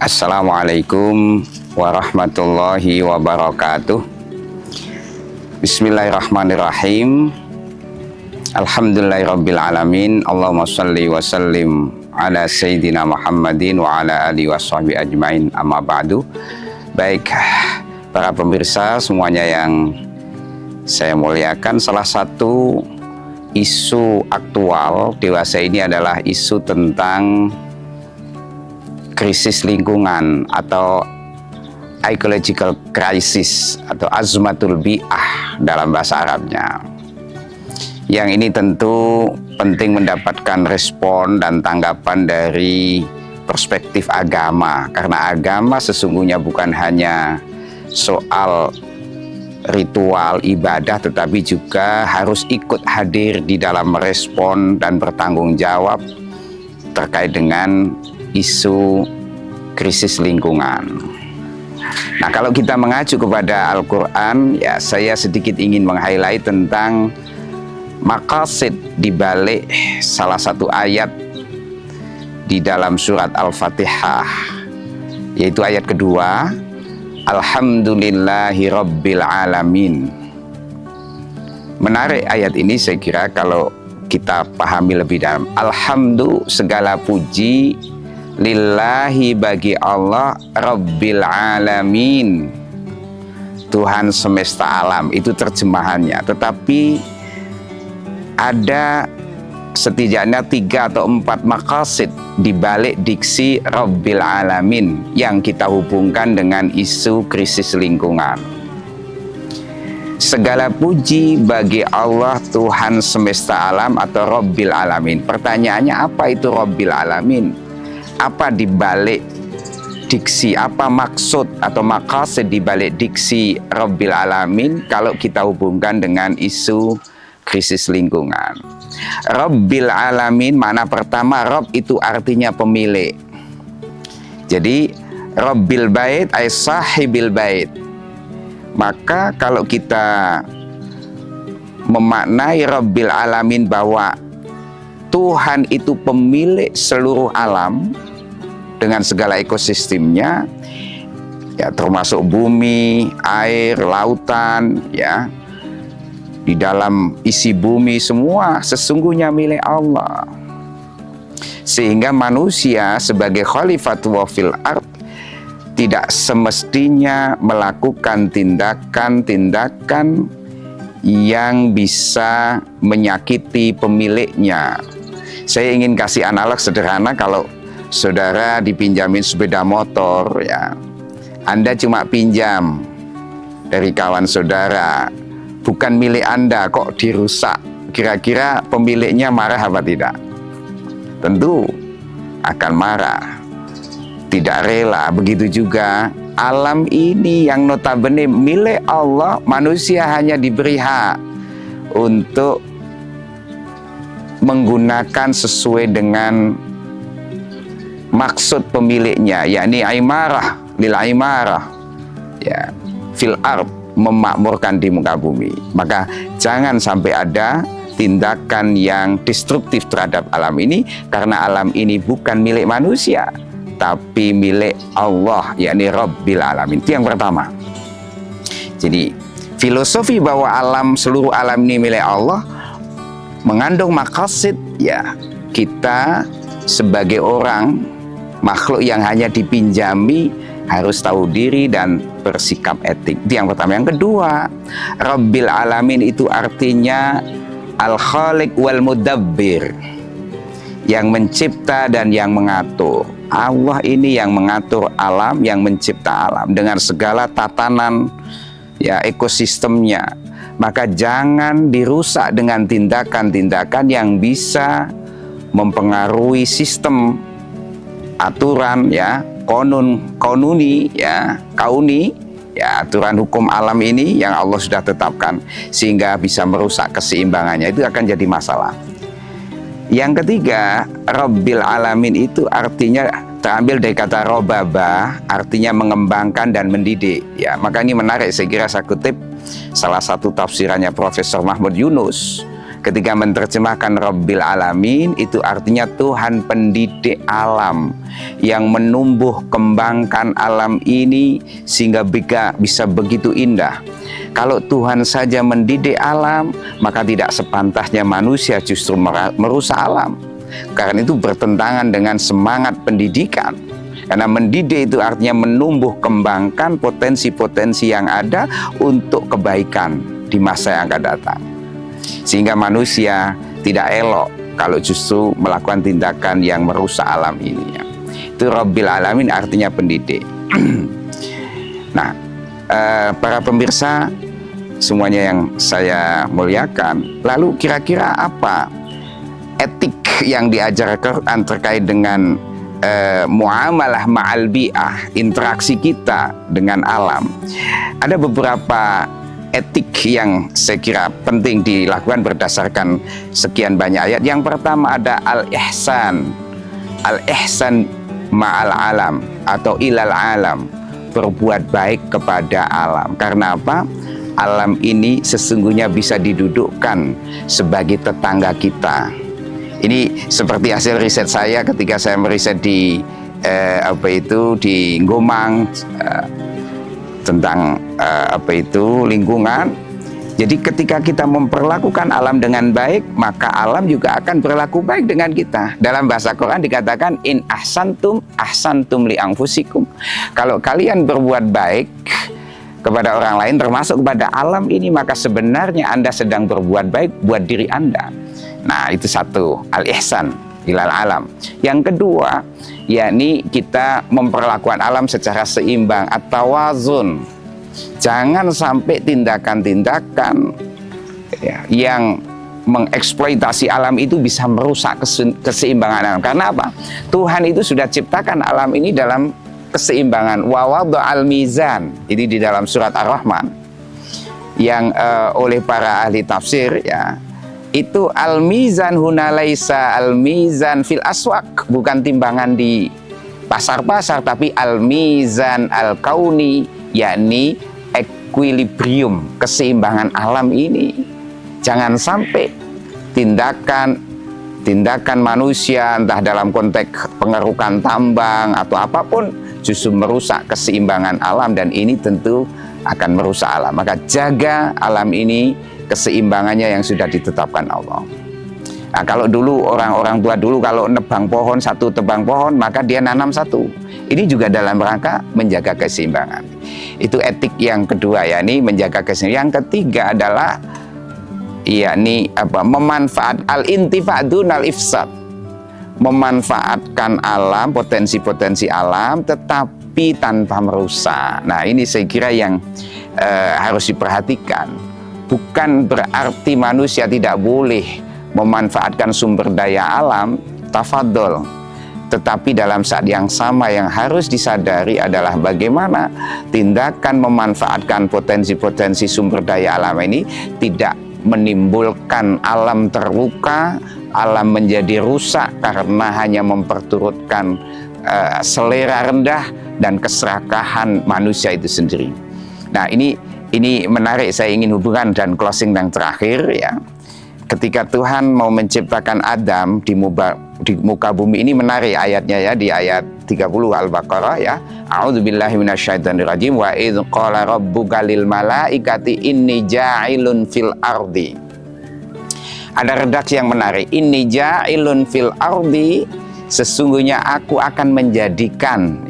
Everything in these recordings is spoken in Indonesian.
Assalamualaikum warahmatullahi wabarakatuh. Bismillahirrahmanirrahim. Alhamdulillahirabbil alamin. Allahumma shalli wa sallim ala sayyidina Muhammadin wa ala alihi washabihi ajmain. Amma ba'du. Baik para pemirsa semuanya yang saya muliakan, salah satu isu aktual dewasa ini adalah isu tentang krisis lingkungan atau ecological crisis atau azmatul bi'ah dalam bahasa Arabnya. Yang ini tentu penting mendapatkan respon dan tanggapan dari perspektif agama, karena agama sesungguhnya bukan hanya soal ritual ibadah, tetapi juga harus ikut hadir di dalam merespon dan bertanggung jawab terkait dengan isu krisis lingkungan. Nah, kalau kita mengacu kepada Al-Quran, ya saya sedikit ingin meng-highlight tentang maqasid di balik salah satu ayat di dalam surat Al-Fatihah, yaitu ayat kedua, Alhamdulillahi Rabbil Alamin. Menarik ayat ini, saya kira kalau kita pahami lebih dalam. Alhamdulillah, segala puji lillahi, bagi Allah, Rabbil Alamin, Tuhan semesta alam. Itu terjemahannya. Tetapi ada setidaknya 3 atau 4 maqasid di balik diksi Rabbil Alamin yang kita hubungkan dengan isu krisis lingkungan. Segala puji bagi Allah, Tuhan semesta alam atau Rabbil Alamin. Pertanyaannya, apa itu Rabbil Alamin? Apa di balik diksi, apa maksud atau maqasid di balik diksi Rabbil Alamin kalau kita hubungkan dengan isu krisis lingkungan? Rabbil Alamin, makna pertama, Rabb itu artinya pemilik. Jadi Rabbil Bait ay sahibil bait. Maka kalau kita memaknai Rabbil Alamin bahwa Tuhan itu pemilik seluruh alam dengan segala ekosistemnya, ya termasuk bumi, air, lautan, ya di dalam isi bumi semua sesungguhnya milik Allah. Sehingga manusia sebagai khalifatullah fil ard tidak semestinya melakukan tindakan-tindakan yang bisa menyakiti pemiliknya. Saya ingin kasih analog sederhana, kalau saudara dipinjamin sepeda motor, ya, Anda cuma pinjam dari kawan saudara, bukan milik Anda, kok dirusak. Kira-kira pemiliknya marah apa tidak? Tentu akan marah, tidak rela. Begitu juga alam ini yang notabene milik Allah, manusia hanya diberi hak untuk menggunakan sesuai dengan maksud pemiliknya, yakni aimarah lil aimarah, ya, fil ard, memakmurkan di muka bumi. Maka jangan sampai ada tindakan yang destruktif terhadap alam ini, karena alam ini bukan milik manusia tapi milik Allah, yakni Rabbil Alamin. Itu yang pertama. Jadi filosofi bahwa seluruh alam ini milik Allah mengandung maqasid, ya, kita sebagai orang makhluk yang hanya dipinjami harus tahu diri dan bersikap etik. Itu yang pertama. Yang kedua, Rabbil Alamin itu artinya Al-Khaliq wal Mudabbir, yang mencipta dan yang mengatur. Allah ini yang mengatur alam, yang mencipta alam dengan segala tatanan, ya, ekosistemnya. Maka jangan dirusak dengan tindakan-tindakan yang bisa mempengaruhi sistem aturan, ya, kauni, ya, aturan hukum alam ini yang Allah sudah tetapkan, sehingga bisa merusak keseimbangannya. Itu akan jadi masalah. Yang ketiga, Rabbil Alamin itu artinya terambil dari kata robaba, artinya mengembangkan dan mendidik, ya. Maka ini menarik, saya kira saya kutip salah satu tafsirannya Profesor Mahmud Yunus ketika menerjemahkan Rabbil Alamin itu artinya Tuhan pendidik alam yang menumbuh kembangkan alam ini sehingga bisa begitu indah. Kalau Tuhan saja mendidik alam, maka tidak sepantasnya manusia justru merusak alam. Karena itu bertentangan dengan semangat pendidikan. Karena mendidik itu artinya menumbuh kembangkan potensi-potensi yang ada untuk kebaikan di masa yang akan datang. Sehingga manusia tidak elok kalau justru melakukan tindakan yang merusak alam ini. Itu Rabbil Alamin artinya pendidik. Nah, para pemirsa semuanya yang saya muliakan, lalu kira-kira apa etik yang diajarkan terkait dengan muamalah ma'al bi'ah, interaksi kita dengan alam? Ada beberapa etik yang saya kira penting dilakukan berdasarkan sekian banyak ayat. Yang pertama ada al-ihsan ma'al alam atau ilal alam, berbuat baik kepada alam. Karena apa? Alam ini sesungguhnya bisa didudukkan sebagai tetangga kita. Ini seperti hasil riset saya ketika saya meriset di di Ngomang tentang lingkungan. Jadi ketika kita memperlakukan alam dengan baik, maka alam juga akan berlaku baik dengan kita. Dalam bahasa Quran dikatakan in ahsantum li anfusikum. Kalau kalian berbuat baik kepada orang lain termasuk kepada alam ini, maka sebenarnya Anda sedang berbuat baik buat diri Anda. Nah, itu satu, al-ihsan ilal alam. Yang kedua, yakni kita memperlakukan alam secara seimbang, at-tawazun. Jangan sampai tindakan-tindakan yang mengeksploitasi alam itu bisa merusak keseimbangan alam. Karena apa? Tuhan itu sudah ciptakan alam ini dalam keseimbangan. Wa wada'al mizan. Ini di dalam surat Ar-Rahman yang oleh para ahli tafsir itu al-mizan huna laisa al-mizan fil aswaq, bukan timbangan di pasar-pasar, tapi al-mizan al-kauni, yakni equilibrium, keseimbangan alam ini. Jangan sampai tindakan manusia entah dalam konteks pengerukan tambang atau apapun justru merusak keseimbangan alam, dan ini tentu akan merusak alam. Maka jaga alam ini, keseimbangannya yang sudah ditetapkan Allah. Nah, kalau dulu orang-orang tua dulu kalau nebang pohon, satu tebang pohon, maka dia nanam satu. Ini juga dalam rangka menjaga keseimbangan. Itu etik yang kedua, yakni menjaga keseimbangan. Yang ketiga adalah memanfaat al-intifa'dun al-ifsad. Memanfaatkan alam, potensi-potensi alam, tetapi tanpa merusak. Nah, ini saya kira yang harus diperhatikan. Bukan berarti manusia tidak boleh memanfaatkan sumber daya alam, tafadhol. Tetapi dalam saat yang sama yang harus disadari adalah bagaimana tindakan memanfaatkan potensi-potensi sumber daya alam ini tidak menimbulkan alam terluka, alam menjadi rusak karena hanya memperturutkan selera rendah dan keserakahan manusia itu sendiri. Nah, ini menarik, saya ingin hubungan dan closing yang terakhir Ketika Tuhan mau menciptakan Adam di muka bumi, ini menarik ayatnya di ayat 30 Al-Baqarah A'udzubillahi minasyaitonirrajim wa idz qala rabbuka lil malaikati inni ja'ilun fil ardi. Ada redaksi yang menarik, inni ja'ilun fil ardi, sesungguhnya aku akan menjadikan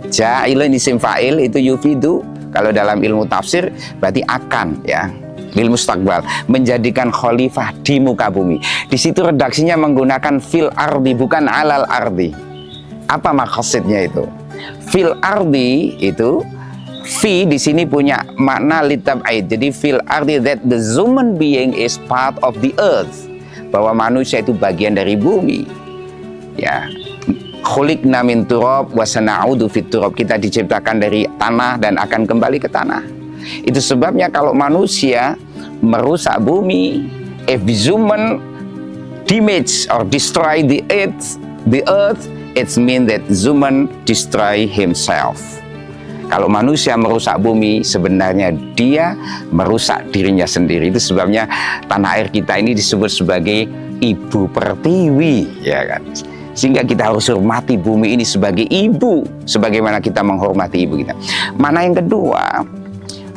ja'ilun isim fa'il itu yufidu. Kalau dalam ilmu tafsir berarti akan bil mustaqbal, menjadikan khalifah di muka bumi. Di situ redaksinya menggunakan fil ardi, bukan alal ardi. Apa maksudnya itu? Fil ardi itu fi di sini punya makna litab'id. Jadi fil ardi, that the human being is part of the earth, bahwa manusia itu bagian dari bumi. Khuliqna min turab wa sana'udu fit turab, kita diciptakan dari tanah dan akan kembali ke tanah. Itu sebabnya kalau manusia merusak bumi, if human damage or destroy the earth, it means that human destroy himself. Kalau manusia merusak bumi, sebenarnya dia merusak dirinya sendiri. Itu sebabnya tanah air kita ini disebut sebagai ibu pertiwi, ya kan? Sehingga kita harus hormati bumi ini sebagai ibu, sebagaimana kita menghormati ibu kita. Mana yang kedua,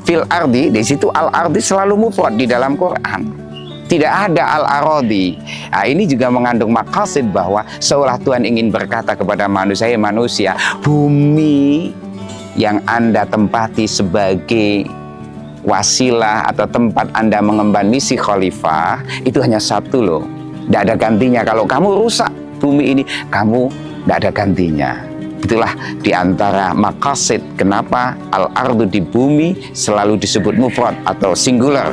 fil ardi, di situ al ardi selalu mufrad di dalam Quran. Tidak ada al-arodi. Nah, ini juga mengandung maqasid bahwa seolah Tuhan ingin berkata kepada manusia, manusia, bumi yang Anda tempati sebagai wasilah atau tempat Anda mengemban misi khalifah, itu hanya satu loh. Tidak ada gantinya. Kalau kamu rusak bumi ini, kamu tidak ada gantinya. Itulah diantara maqasid kenapa al-ardu di bumi selalu disebut mufrad atau singular.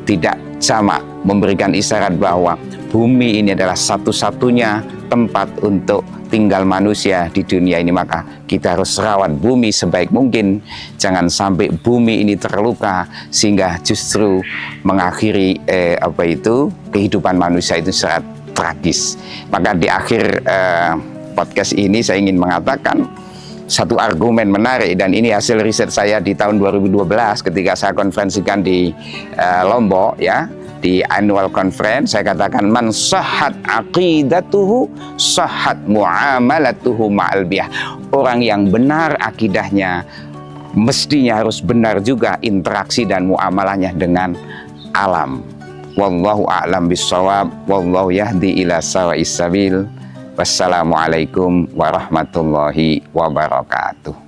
Tidak sama, memberikan isyarat bahwa bumi ini adalah satu-satunya tempat untuk tinggal manusia di dunia ini. Maka kita harus rawat bumi sebaik mungkin. Jangan sampai bumi ini terluka sehingga justru mengakhiri kehidupan manusia itu sangat tragis. Maka di akhir podcast ini saya ingin mengatakan satu argumen menarik, dan ini hasil riset saya di tahun 2012 ketika saya konferensikan di Lombok, ya, di annual conference. Saya katakan, man sahhat aqidatuhu sahhat muamalatuhu ma'al biyah. Orang yang benar akidahnya, mestinya harus benar juga interaksi dan muamalahnya dengan alam. Wallahu a'lam bissawab, wallahu yahdi ila sawa'is sabil. Wassalamualaikum warahmatullahi wabarakatuh.